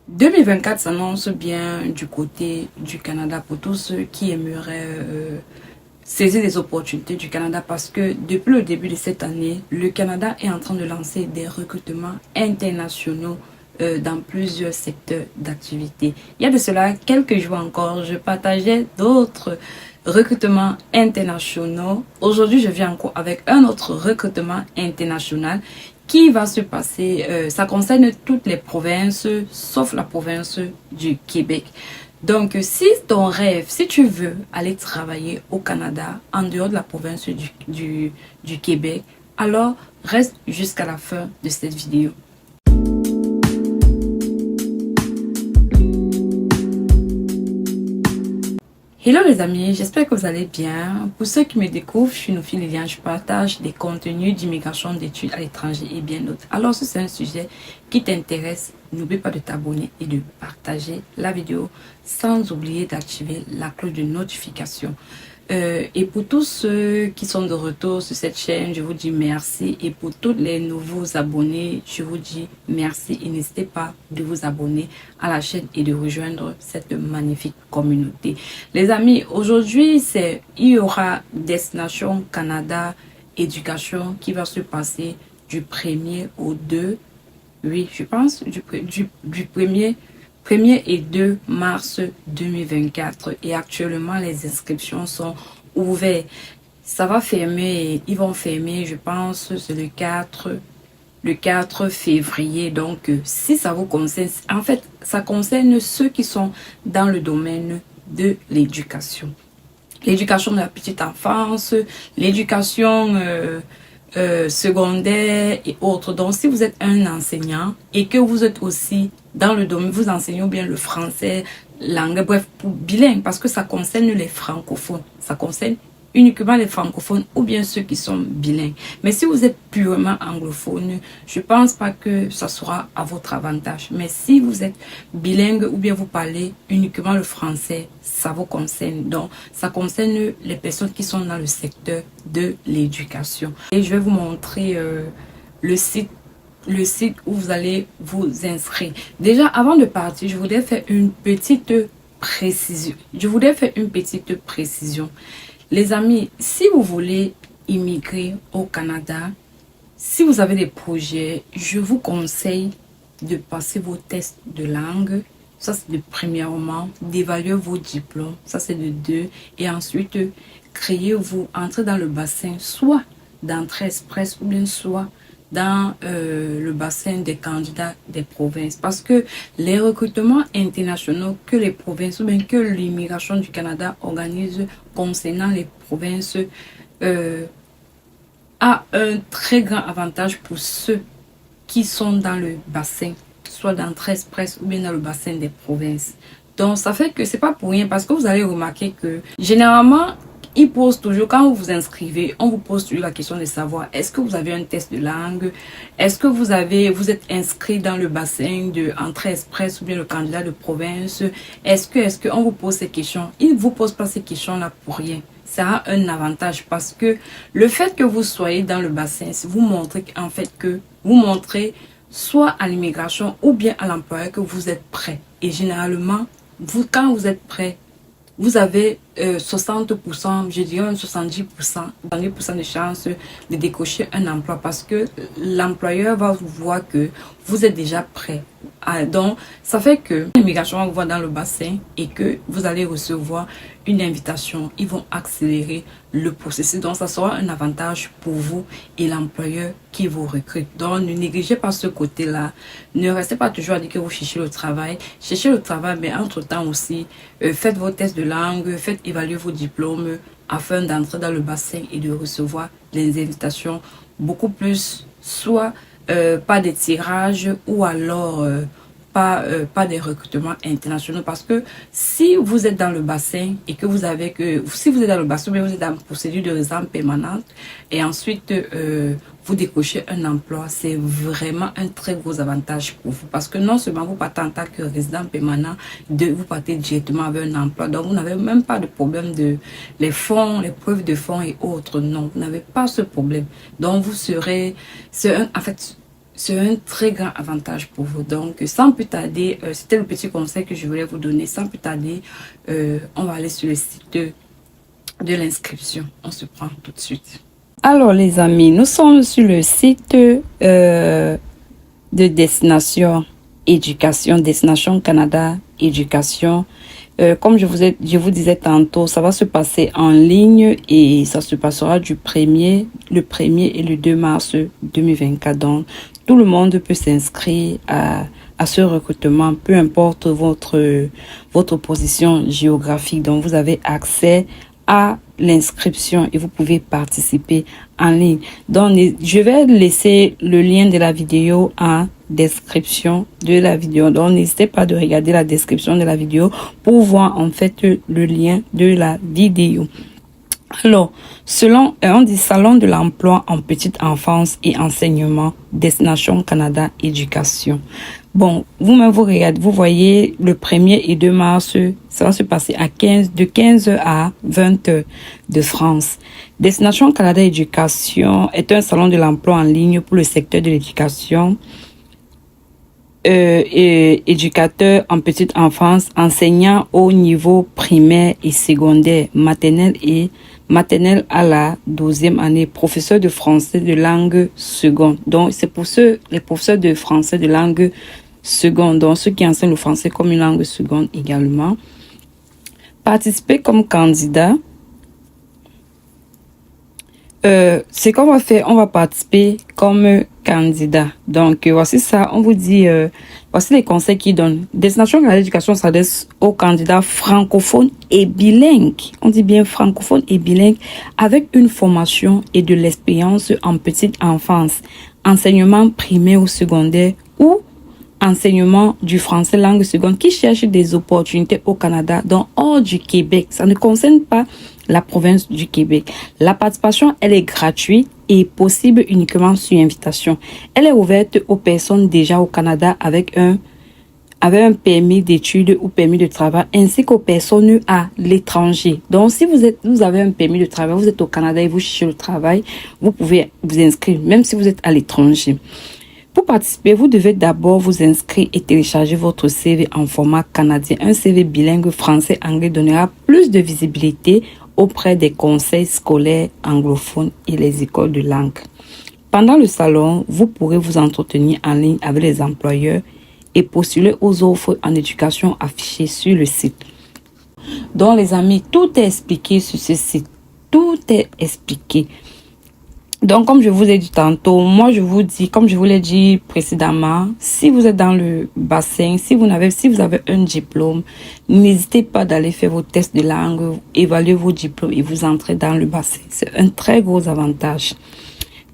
2024 s'annonce bien du côté du Canada pour tous ceux qui aimeraient saisir les opportunités du Canada parce que depuis le début de cette année, le Canada est en train de lancer des recrutements internationaux dans plusieurs secteurs d'activité. Il y a de cela quelques jours encore, je partageais d'autres recrutements internationaux. Aujourd'hui, je viens encore avec un autre recrutement international qui va se passer. Ça concerne toutes les provinces, sauf la province du Québec. Donc, si ton rêve, si tu veux aller travailler au Canada, en dehors de la province du Québec, alors reste jusqu'à la fin de cette vidéo. Hello les amis, j'espère que vous allez bien. Pour ceux qui me découvrent, je suis Nofi Liliane, je partage des contenus d'immigration, d'études à l'étranger et bien d'autres. Alors si c'est un sujet qui t'intéresse, n'oublie pas de t'abonner et de partager la vidéo sans oublier d'activer la cloche de notification. Et pour tous ceux qui sont de retour sur cette chaîne, je vous dis merci. Et pour tous les nouveaux abonnés, je vous dis merci. Et n'hésitez pas de vous abonner à la chaîne et de rejoindre cette magnifique communauté. Les amis, aujourd'hui, il y aura Destination Canada Éducation qui va se passer du 1er au 2, oui, je pense, du 1er et 2 mars 2024 et actuellement les inscriptions sont ouvertes. Ça va fermer, ils vont fermer, je pense, c'est le 4 février. Donc, si ça vous concerne, en fait, ça concerne ceux qui sont dans le domaine de l'éducation. L'éducation de la petite enfance, l'éducation secondaire et autres. Donc, si vous êtes un enseignant et que vous êtes aussi dans le domaine, vous enseignez bien le français, l'anglais, bref, pour bilingue, parce que ça concerne les francophones. Ça concerne uniquement les francophones ou bien ceux qui sont bilingues. Mais si vous êtes purement anglophone, je pense pas que ça sera à votre avantage. Mais si vous êtes bilingue ou bien vous parlez uniquement le français, ça vous concerne. Donc, ça concerne les personnes qui sont dans le secteur de l'éducation. Et je vais vous montrer le site où vous allez vous inscrire. Déjà, avant de partir, je voudrais faire une petite précision. Les amis, si vous voulez immigrer au Canada, si vous avez des projets, je vous conseille de passer vos tests de langue. Ça, c'est de premièrement, d'évaluer vos diplômes. Ça, c'est de 2. Et ensuite, entrez dans le bassin, soit d'entrée express ou bien soit dans le bassin des candidats des provinces. Parce que les recrutements internationaux que les provinces ou bien que l'immigration du Canada organise concernant les provinces a un très grand avantage pour ceux qui sont dans le bassin, soit d'entrée express ou bien dans le bassin des provinces. Donc, ça fait que c'est pas pour rien parce que vous allez remarquer que généralement, ils posent toujours, quand vous vous inscrivez, on vous pose toujours la question de savoir est-ce que vous avez un test de langue, est-ce que vous êtes inscrit dans le bassin de entrée express ou bien le candidat de province, est-ce que on vous pose ces questions. Ils ne vous posent pas ces questions-là pour rien. Ça a un avantage parce que le fait que vous soyez dans le bassin, vous montrez en fait que vous montrez soit à l'immigration ou bien à l'employeur que vous êtes prêt. Et généralement, quand vous êtes prêt, vous avez 60%, je dirais 70%, 70% de chances de décocher un emploi parce que l'employeur va vous voir que vous êtes déjà prêt. Donc, ça fait que l'immigration va vous voir dans le bassin et que vous allez recevoir une invitation. Ils vont accélérer le processus. Donc, ça sera un avantage pour vous et l'employeur qui vous recrute. Donc, ne négligez pas ce côté-là. Ne restez pas toujours à dire que vous cherchez le travail. Cherchez le travail, mais entre-temps aussi, faites vos tests de langue, faites évaluer vos diplômes afin d'entrer dans le bassin et de recevoir les invitations beaucoup plus, soit pas des tirages ou alors pas des recrutements internationaux parce que si vous êtes dans le bassin et que si vous êtes dans le bassin, mais vous êtes en procédure de résidence permanente et ensuite vous décrochez un emploi, c'est vraiment un très gros avantage pour vous parce que non seulement vous partez en tant que résident permanent, vous partez directement avec un emploi, donc vous n'avez même pas de problème de les fonds, les preuves de fonds et autres, non, vous n'avez pas ce problème. Donc vous serez, en fait, c'est un très grand avantage pour vous. Donc, sans plus tarder, c'était le petit conseil que je voulais vous donner. Sans plus tarder, on va aller sur le site de l'inscription. On se prend tout de suite. Alors, les amis, nous sommes sur le site de Destination Éducation, Destination Canada Éducation. Comme je vous disais tantôt, ça va se passer en ligne et ça se passera le 1er et le 2 mars 2024. Donc, tout le monde peut s'inscrire à ce recrutement, peu importe votre position géographique. Donc, vous avez accès à l'inscription et vous pouvez participer en ligne. Donc, je vais laisser le lien de la vidéo en description de la vidéo. Donc, n'hésitez pas de regarder la description de la vidéo pour voir en fait le lien de la vidéo. Alors, on dit Salon de l'emploi en petite enfance et enseignement, Destination Canada Éducation. Bon, vous-même, vous voyez le 1er et 2 mars, ça va se passer de 15h à 20h de France. Destination Canada Éducation est un salon de l'emploi en ligne pour le secteur de l'éducation. Éducateur en petite enfance, enseignant au niveau primaire et secondaire, maternelle à la 12e année, professeur de français de langue seconde. Donc, c'est pour les professeurs de français de langue seconde, donc ceux qui enseignent le français comme une langue seconde également. Participer comme candidat. Ce qu'on va faire, on va participer comme candidat. Donc, voici ça, on vous dit, voici les conseils qu'ils donnent. Destination Canada Éducation s'adresse aux candidats francophones et bilingues. On dit bien francophones et bilingues avec une formation et de l'expérience en petite enfance, enseignement primaire ou secondaire ou enseignement du français langue seconde qui cherchent des opportunités au Canada, donc hors du Québec. Ça ne concerne pas la province du Québec. La participation, elle est gratuite et possible uniquement sur invitation. Elle est ouverte aux personnes déjà au Canada avec un permis d'études ou permis de travail, ainsi qu'aux personnes à l'étranger. Donc, si vous avez un permis de travail, vous êtes au Canada et vous cherchez le travail, vous pouvez vous inscrire, même si vous êtes à l'étranger. Pour participer, vous devez d'abord vous inscrire et télécharger votre CV en format canadien. Un CV bilingue français-anglais donnera plus de visibilité auprès des conseils scolaires anglophones et les écoles de langue. Pendant le salon, vous pourrez vous entretenir en ligne avec les employeurs et postuler aux offres en éducation affichées sur le site. Donc les amis, tout est expliqué sur ce site. Tout est expliqué. Donc, comme je vous ai dit tantôt, moi, je vous dis, comme je vous l'ai dit précédemment, si vous êtes dans le bassin, si vous avez un diplôme, n'hésitez pas d'aller faire vos tests de langue, évaluer vos diplômes et vous entrez dans le bassin. C'est un très gros avantage.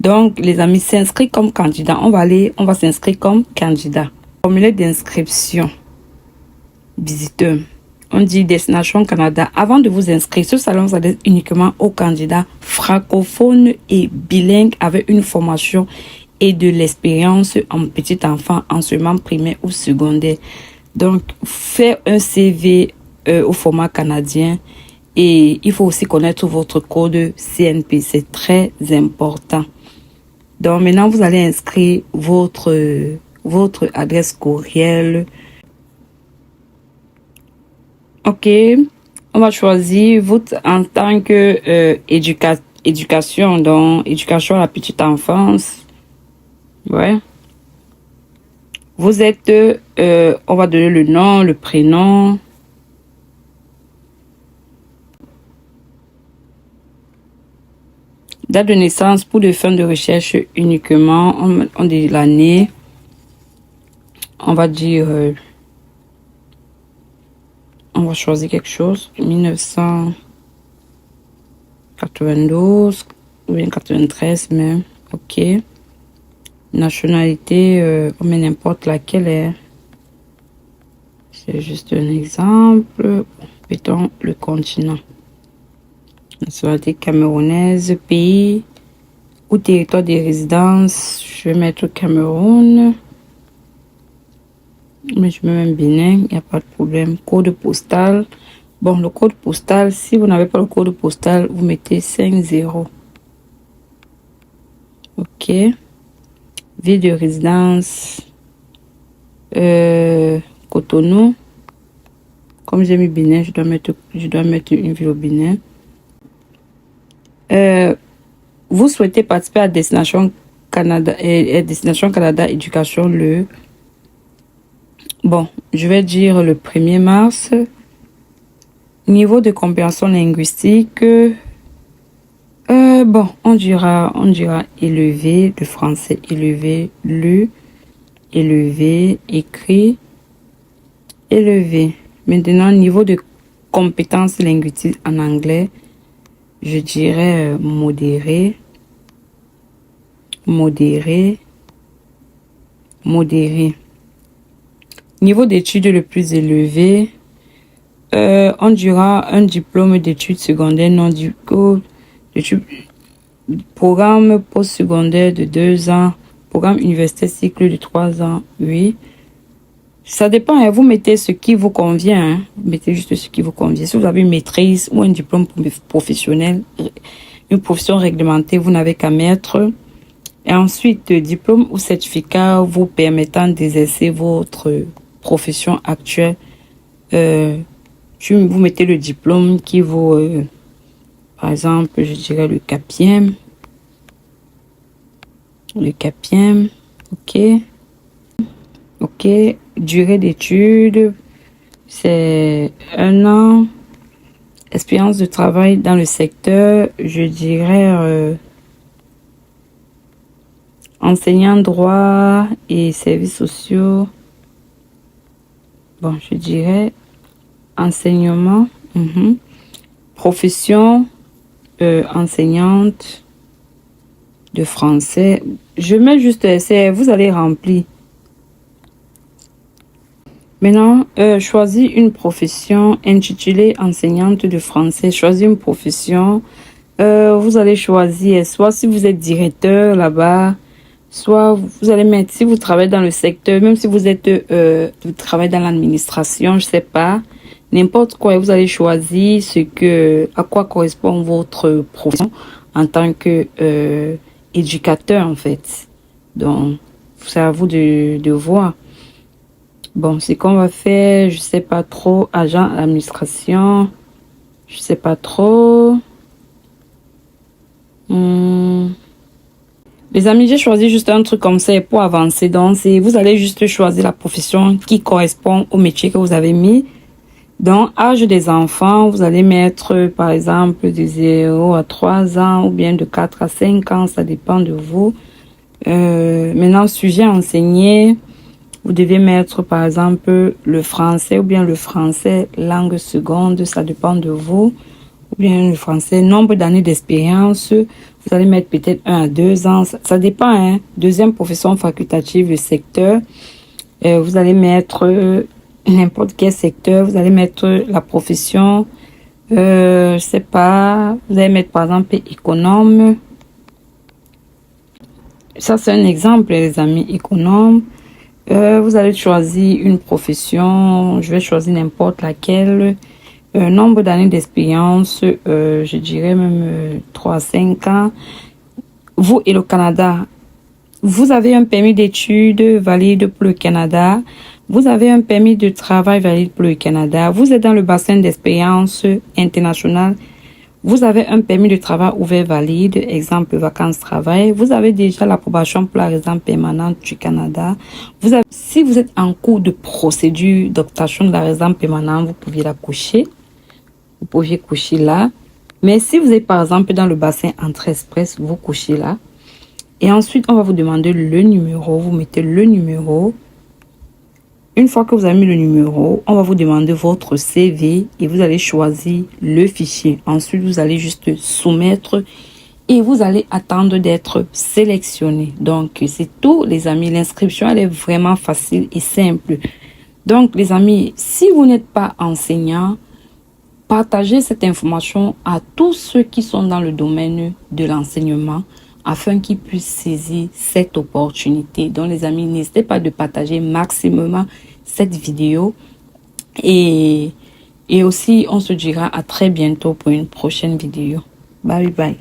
Donc, les amis, s'inscrire comme candidat. On va s'inscrire comme candidat. Formulaire d'inscription. Visiteur. On dit Destination Canada. Avant de vous inscrire, ce salon s'adresse uniquement aux candidats francophones et bilingues avec une formation et de l'expérience en petit enfant, enseignement primaire ou secondaire. Donc, faire un CV au format canadien et il faut aussi connaître votre code CNP. C'est très important. Donc, maintenant, vous allez inscrire votre adresse courriel. Ok, on va choisir vous en tant que éducation, donc éducation à la petite enfance. Ouais. Vous êtes, on va donner le nom, le prénom. Date de naissance pour des fins de recherche uniquement. On dit l'année. On va dire... on va choisir quelque chose. 1992 ou bien 93 même. Ok. Nationalité, on met n'importe laquelle. C'est juste un exemple. Mettons le continent. Nationalité camerounaise, pays ou territoire de résidence. Je vais mettre Cameroun. Mais je mets même Bénin, il n'y a pas de problème. Code postal. Bon, le code postal, si vous n'avez pas le code postal, vous mettez 50. Ok. Ville de résidence, Cotonou. Comme j'ai mis Bénin, je dois mettre une ville au Bénin. Vous souhaitez participer à Destination Canada et Destination Canada Éducation je vais dire le 1er mars. Niveau de compréhension linguistique, on dira élevé, le français élevé, lu, élevé, écrit, élevé. Maintenant, niveau de compétences linguistiques en anglais, je dirais modéré, modéré, modéré. Niveau d'études le plus élevé, on dira un diplôme d'études secondaires non du programme postsecondaire de 2 ans, programme universitaire cycle de 3 ans, oui. Ça dépend, hein, vous mettez ce qui vous convient, hein. Vous mettez juste ce qui vous convient. Si vous avez une maîtrise ou un diplôme professionnel, une profession réglementée, vous n'avez qu'à mettre. Et ensuite, diplôme ou certificat vous permettant d'exercer votre profession actuelle. Vous mettez le diplôme qui vaut, par exemple, je dirais le CAPIEM. Le CAPIEM, ok. Ok, durée d'études, c'est 1 an. Expérience de travail dans le secteur, je dirais enseignant droit et services sociaux. Bon, je dirais enseignement. Profession, enseignante de français. Je mets juste essai, vous allez remplir. Maintenant, choisis une profession intitulée enseignante de français. Choisis une profession. Vous allez choisir, soit si vous êtes directeur là-bas, soit vous allez mettre, si vous travaillez dans le secteur, même si vous travaillez dans l'administration, je sais pas, n'importe quoi, vous allez choisir à quoi correspond votre profession en tant que éducateur en fait. Donc, c'est à vous de voir. Bon, ce qu'on va faire, je sais pas trop, agent administration, je sais pas trop. Les amis, j'ai choisi juste un truc comme ça pour avancer. Donc, vous allez juste choisir la profession qui correspond au métier que vous avez mis. Donc, âge des enfants, vous allez mettre, par exemple, de 0 à 3 ans ou bien de 4 à 5 ans, ça dépend de vous. Maintenant, sujet enseigné, vous devez mettre, par exemple, le français ou bien le français langue seconde, ça dépend de vous. Ou bien le français, nombre d'années d'expérience, vous allez mettre peut-être 1 à 2 ans, ça dépend, hein. Deuxième profession facultative, le secteur, vous allez mettre n'importe quel secteur, vous allez mettre la profession, je sais pas, vous allez mettre par exemple économe. Ça c'est un exemple, les amis, économe. Vous allez choisir une profession, je vais choisir n'importe laquelle. Nombre d'années d'expérience, je dirais même 3 à 5 ans. Vous et le Canada, vous avez un permis d'études valide pour le Canada. Vous avez un permis de travail valide pour le Canada. Vous êtes dans le bassin d'expérience international. Vous avez un permis de travail ouvert valide, exemple vacances-travail. Vous avez déjà l'approbation pour la résidence permanente du Canada. Si vous êtes en cours de procédure d'obtention de la résidence permanente, vous pouviez la cocher. Vous pouviez cocher là. Mais si vous êtes par exemple dans le bassin Entrée Express, vous cochez là. Et ensuite, on va vous demander le numéro. Vous mettez le numéro. Une fois que vous avez mis le numéro, on va vous demander votre CV et vous allez choisir le fichier. Ensuite, vous allez juste soumettre et vous allez attendre d'être sélectionné. Donc, c'est tout, les amis. L'inscription, elle est vraiment facile et simple. Donc, les amis, si vous n'êtes pas enseignant, partagez cette information à tous ceux qui sont dans le domaine de l'enseignement afin qu'ils puissent saisir cette opportunité. Donc, les amis, n'hésitez pas de partager maximum cette vidéo. Et aussi, on se dira à très bientôt pour une prochaine vidéo. Bye bye.